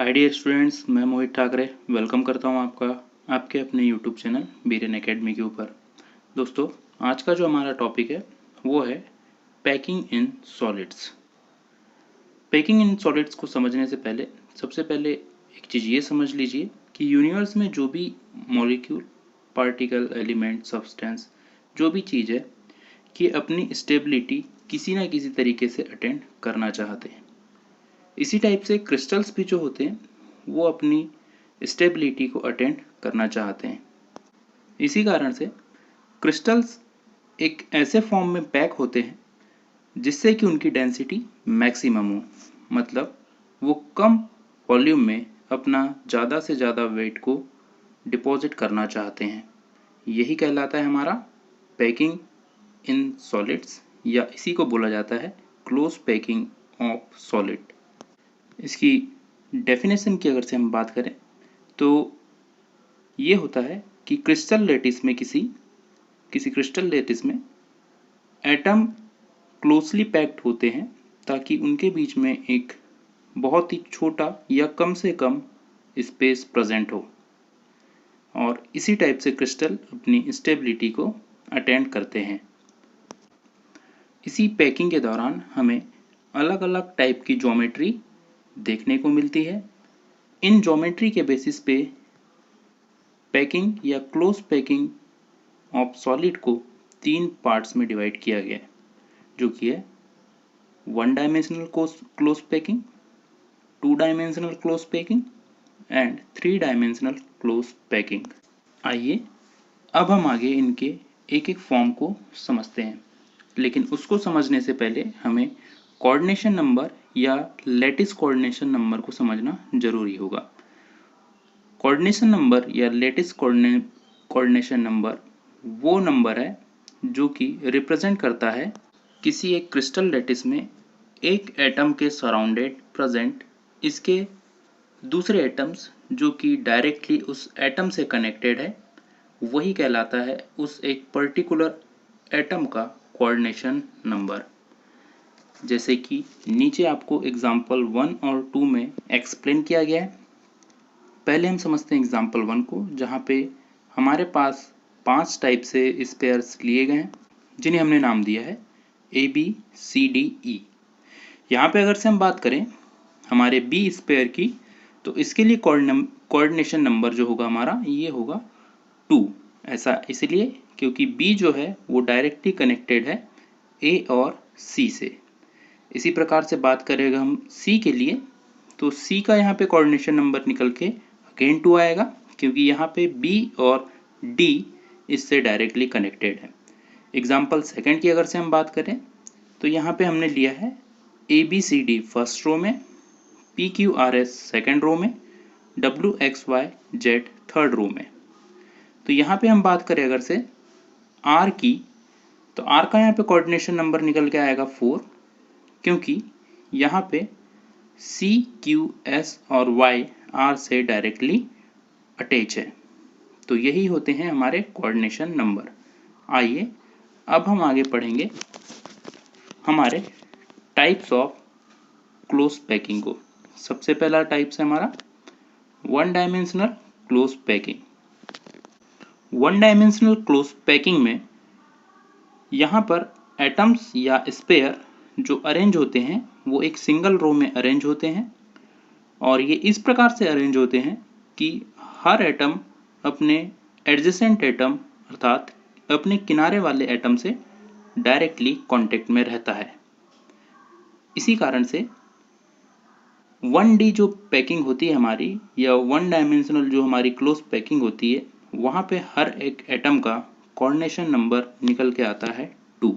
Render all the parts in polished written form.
Hi dear students, मैं मोहित Thackeray welcome करता हूं आपका आपके अपने यूट्यूब चैनल बीरेन एकेडमी के ऊपर। दोस्तों, आज का जो हमारा टॉपिक है वो है packing in solids. Packing in solids को समझने से पहले सबसे पहले एक चीज़ ये समझ लीजिए कि यूनिवर्स में जो भी मॉलिक्यूल, पार्टिकल, एलिमेंट, सब्सटेंस, जो भी चीज़ है कि अपनी स्टेबिलिटी किसी ना किसी तरीके से अटेंड करना चाहते हैं। इसी टाइप से क्रिस्टल्स भी जो होते हैं वो अपनी स्टेबिलिटी को अटेंड करना चाहते हैं। इसी कारण से क्रिस्टल्स एक ऐसे फॉर्म में पैक होते हैं जिससे कि उनकी डेंसिटी मैक्सिमम हो, मतलब वो कम वॉल्यूम में अपना ज़्यादा से ज़्यादा वेट को डिपॉजिट करना चाहते हैं। यही कहलाता है हमारा पैकिंग इन सॉलिड्स, या इसी को बोला जाता है क्लोज पैकिंग ऑफ सॉलिड। इसकी डेफिनेशन की अगर से हम बात करें तो ये होता है कि क्रिस्टल लैटिस में किसी क्रिस्टल लैटिस में एटम क्लोजली पैक्ड होते हैं ताकि उनके बीच में एक बहुत ही छोटा या कम से कम स्पेस प्रेजेंट हो, और इसी टाइप से क्रिस्टल अपनी स्टेबिलिटी को अटेंड करते हैं। इसी पैकिंग के दौरान हमें अलग अलग टाइप की ज्योमेट्री देखने को मिलती है। इन ज्योमेट्री के बेसिस पे पैकिंग या क्लोज पैकिंग ऑफ सॉलिड को 3 पार्ट्स में डिवाइड किया गया है, जो कि है 1 dimensional close packing, 2 dimensional close packing and 3 dimensional close packing. आइए अब हम आगे इनके एक एक फॉर्म को समझते हैं, लेकिन उसको समझने से पहले हमें कोऑर्डिनेशन नंबर या लैटिस कोऑर्डिनेशन नंबर को समझना जरूरी होगा। कोऑर्डिनेशन नंबर या लैटिस कोऑर्डिनेशन नंबर वो नंबर है जो कि रिप्रेजेंट करता है किसी एक क्रिस्टल लैटिस में एक एटम के सराउंडेड प्रेजेंट इसके दूसरे एटम्स जो कि डायरेक्टली उस एटम से कनेक्टेड है, वही कहलाता है उस एक पर्टिकुलर एटम का कोऑर्डिनेशन नंबर। जैसे कि नीचे आपको एग्जाम्पल 1 और 2 में एक्सप्लेन किया गया है। पहले हम समझते हैं एग्जाम्पल 1 को, जहाँ पे हमारे पास 5 टाइप से स्पेयर्स लिए गए हैं जिन्हें हमने नाम दिया है ABCDE। यहाँ पे अगर से हम बात करें हमारे बी स्पेयर की, तो इसके लिए कोऑर्डिनेशन नंबर जो होगा हमारा ये होगा 2। ऐसा इसलिए क्योंकि बी जो है वो डायरेक्टली कनेक्टेड है ए और सी से। इसी प्रकार से बात करेगा हम सी के लिए, तो सी का यहाँ पे कोऑर्डिनेशन नंबर निकल के अगेन 2 आएगा, क्योंकि यहाँ पे बी और डी इससे डायरेक्टली कनेक्टेड है। एग्जाम्पल सेकंड की अगर से हम बात करें तो यहाँ पे हमने लिया है ABCD फर्स्ट रो में, PQRS सेकंड रो में, WXYZ थर्ड रो में। तो यहाँ पे हम बात करें अगर से R की, तो R का यहाँ पे कोऑर्डिनेशन नंबर निकल के आएगा 4, क्योंकि यहाँ पे C, Q, S और Y R से डायरेक्टली अटैच है। तो यही होते हैं हमारे कोऑर्डिनेशन नंबर। आइए अब हम आगे पढ़ेंगे हमारे टाइप्स ऑफ क्लोज पैकिंग को। सबसे पहला टाइप्स है हमारा 1 dimensional close packing. 1 dimensional close packing में यहाँ पर एटम्स या स्पेयर जो अरेंज होते हैं वो एक सिंगल रो में अरेंज होते हैं, और ये इस प्रकार से अरेंज होते हैं कि हर एटम अपने एडजेसेंट एटम अर्थात अपने किनारे वाले एटम से डायरेक्टली कांटेक्ट में रहता है। इसी कारण से 1D जो पैकिंग होती है हमारी, या 1 डायमेंशनल जो हमारी क्लोज पैकिंग होती है, वहाँ पे हर एक एटम का कोऑर्डिनेशन नंबर निकल के आता है 2।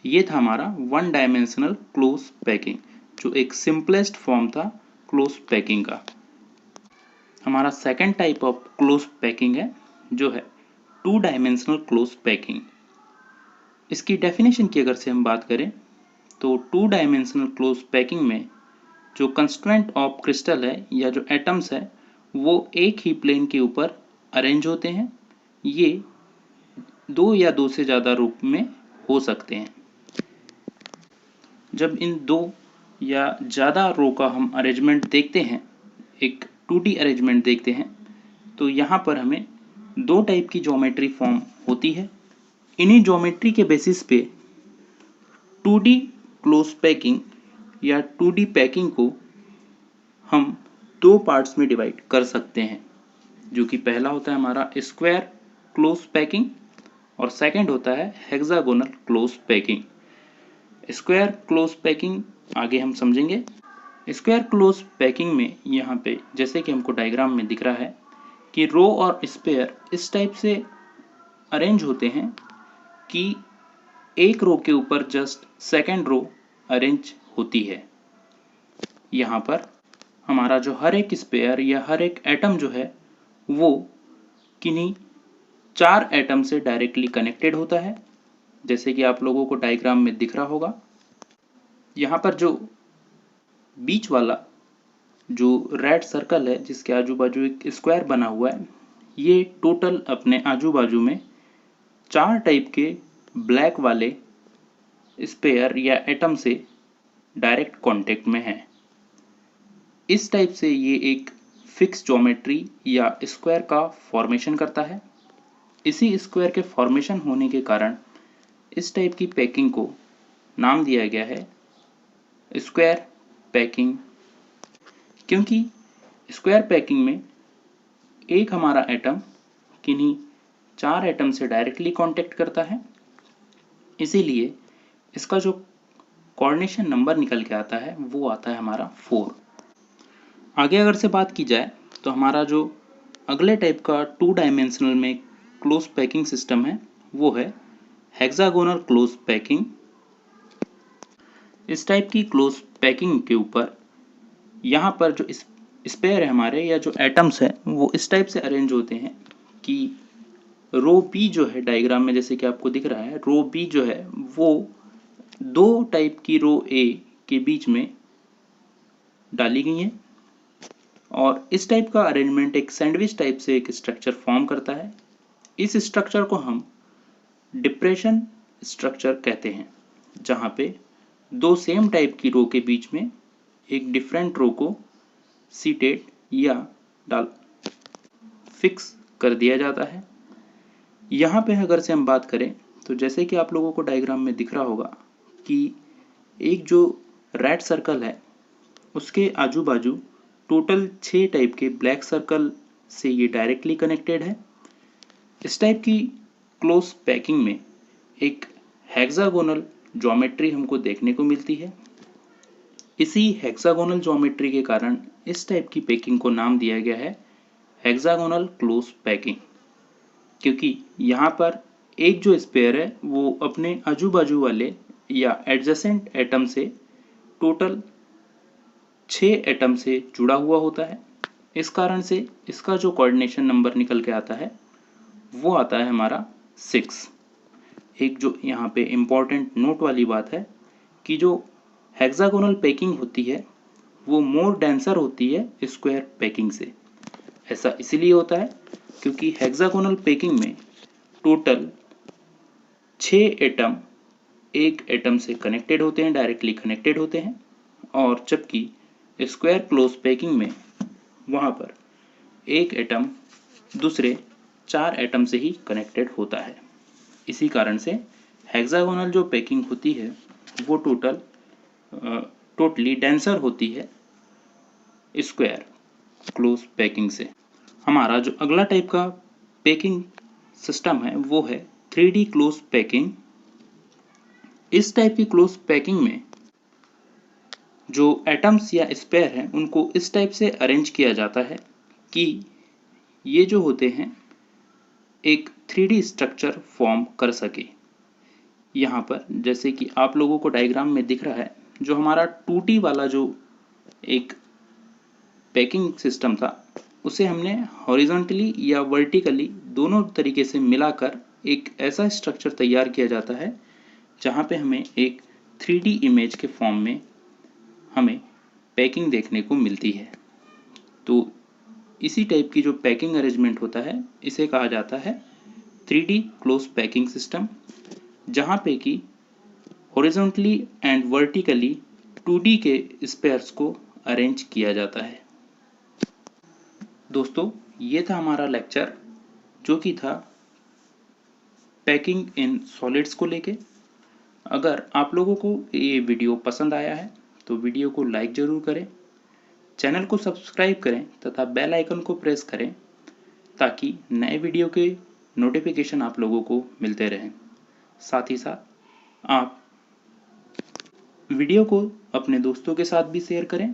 ये था हमारा 1 डायमेंशनल क्लोज पैकिंग, जो एक सिंपलेस्ट फॉर्म था क्लोज पैकिंग का। हमारा second type of close packing है जो है 2 डायमेंशनल क्लोज पैकिंग। इसकी डेफिनेशन की अगर से हम बात करें तो 2 डायमेंशनल क्लोज पैकिंग में जो कंस्ट्रेंट ऑफ क्रिस्टल है या जो एटम्स है वो एक ही प्लेन के ऊपर अरेंज होते हैं। ये 2 या 2 से ज़्यादा रूप में हो सकते हैं। जब इन 2 या ज़्यादा रो का हम अरेंजमेंट देखते हैं एक 2D अरेंजमेंट देखते हैं तो यहाँ पर हमें दो टाइप की ज्योमेट्री फॉर्म होती है। इन्हीं ज्योमेट्री के बेसिस पे 2D क्लोज पैकिंग या 2D पैकिंग को हम दो पार्ट्स में डिवाइड कर सकते हैं, जो कि पहला होता है हमारा स्क्वायर क्लोज पैकिंग और सेकंड होता है hexagonal close packing. Square close packing आगे हम समझेंगे। स्क्वायर क्लोज पैकिंग में यहाँ पे जैसे कि हमको डायग्राम में दिख रहा है कि रो और स्पेयर इस टाइप से अरेंज होते हैं कि एक रो के ऊपर जस्ट सेकंड रो अरेंज होती है। यहाँ पर हमारा जो हर एक स्पेयर या हर एक एटम जो है वो किन्हीं 4 एटम से डायरेक्टली कनेक्टेड होता है, जैसे कि आप लोगों को डायग्राम में दिख रहा होगा। यहाँ पर जो बीच वाला जो रेड सर्कल है जिसके आजू बाजू एक स्क्वायर बना हुआ है, ये टोटल अपने आजू बाजू में 4 टाइप के ब्लैक वाले स्पेयर या एटम से डायरेक्ट कांटेक्ट में है। इस टाइप से ये एक फिक्स ज्योमेट्री या स्क्वायर का फॉर्मेशन करता है। इसी स्क्वायर के फॉर्मेशन होने के कारण इस टाइप की पैकिंग को नाम दिया गया है स्क्वायर पैकिंग, क्योंकि स्क्वायर पैकिंग में एक हमारा एटम किन्हीं 4 एटम से डायरेक्टली कांटेक्ट करता है, इसीलिए इसका जो कोऑर्डिनेशन नंबर निकल के आता है वो आता है हमारा 4। आगे अगर से बात की जाए तो हमारा जो अगले टाइप का 2 डायमेंशनल में क्लोज पैकिंग सिस्टम है वो है हेक्सागोनल क्लोज पैकिंग। इस टाइप की क्लोज पैकिंग के ऊपर यहाँ पर जो स्पेयर है हमारे या जो एटम्स है वो इस टाइप से अरेंज होते हैं कि रो बी जो है डायग्राम में जैसे कि आपको दिख रहा है, रो बी जो है वो दो टाइप की रो ए के बीच में डाली गई है और इस टाइप का अरेंजमेंट एक सैंडविच टाइप से एक स्ट्रक्चर फॉर्म करता है। इस स्ट्रक्चर को हम डिप्रेशन स्ट्रक्चर कहते हैं, जहाँ पे दो सेम टाइप की रो के बीच में एक डिफरेंट रो को सीटेड या डाल फिक्स कर दिया जाता है। यहाँ पे अगर से हम बात करें तो जैसे कि आप लोगों को डायग्राम में दिख रहा होगा कि एक जो रेड सर्कल है उसके आजू बाजू टोटल 6 टाइप के ब्लैक सर्कल से ये डायरेक्टली कनेक्टेड है। इस टाइप की क्लोज पैकिंग में एक हेक्सागोनल ज्योमेट्री हमको देखने को मिलती है। इसी हेक्सागोनल ज्योमेट्री के कारण इस टाइप की पैकिंग को नाम दिया गया है हेक्सागोनल क्लोज पैकिंग, क्योंकि यहाँ पर एक जो स्पेयर है वो अपने आजू बाजू वाले या एडजेसेंट एटम से टोटल 6 एटम से जुड़ा हुआ होता है। इस कारण से इसका जो कोऑर्डिनेशन नंबर निकल के आता है वो आता है हमारा 6। एक जो यहाँ पे इम्पॉर्टेंट नोट वाली बात है कि जो हेक्सागोनल पैकिंग होती है वो मोर डेंसर होती है स्क्वायर पैकिंग से। ऐसा इसलिए होता है क्योंकि हेक्सागोनल पैकिंग में टोटल 6 एटम एक एटम से कनेक्टेड होते हैं, डायरेक्टली कनेक्टेड होते हैं, और जबकि स्क्वायर क्लोज पैकिंग में वहाँ पर एक एटम दूसरे 4 एटम से ही कनेक्टेड होता है। इसी कारण से हेक्सागोनल जो पैकिंग होती है वो टोटली डेंसर होती है स्क्वायर क्लोज पैकिंग से। हमारा जो अगला टाइप का पैकिंग सिस्टम है वो है 3D क्लोज पैकिंग। इस टाइप की क्लोज पैकिंग में जो एटम्स या स्पेयर हैं उनको इस टाइप से अरेंज किया जाता है कि ये जो होते हैं एक 3D स्ट्रक्चर फॉर्म कर सके। यहाँ पर जैसे कि आप लोगों को डायग्राम में दिख रहा है, जो हमारा 2D वाला जो एक पैकिंग सिस्टम था उसे हमने हॉरिजॉन्टली या वर्टिकली दोनों तरीके से मिलाकर एक ऐसा स्ट्रक्चर तैयार किया जाता है जहाँ पे हमें एक 3D इमेज के फॉर्म में हमें पैकिंग देखने को मिलती है। तो इसी टाइप की जो पैकिंग अरेंजमेंट होता है इसे कहा जाता है 3D क्लोज पैकिंग सिस्टम, जहाँ पे कि हॉरिजॉन्टली एंड वर्टिकली 2D के स्पेयर्स को अरेंज किया जाता है। दोस्तों, ये था हमारा लेक्चर जो कि था पैकिंग इन सॉलिड्स को लेके। अगर आप लोगों को ये वीडियो पसंद आया है तो वीडियो को लाइक ज़रूर करें, चैनल को सब्सक्राइब करें तथा बेल आइकन को प्रेस करें ताकि नए वीडियो के नोटिफिकेशन आप लोगों को मिलते रहें। साथ ही साथ आप वीडियो को अपने दोस्तों के साथ भी शेयर करें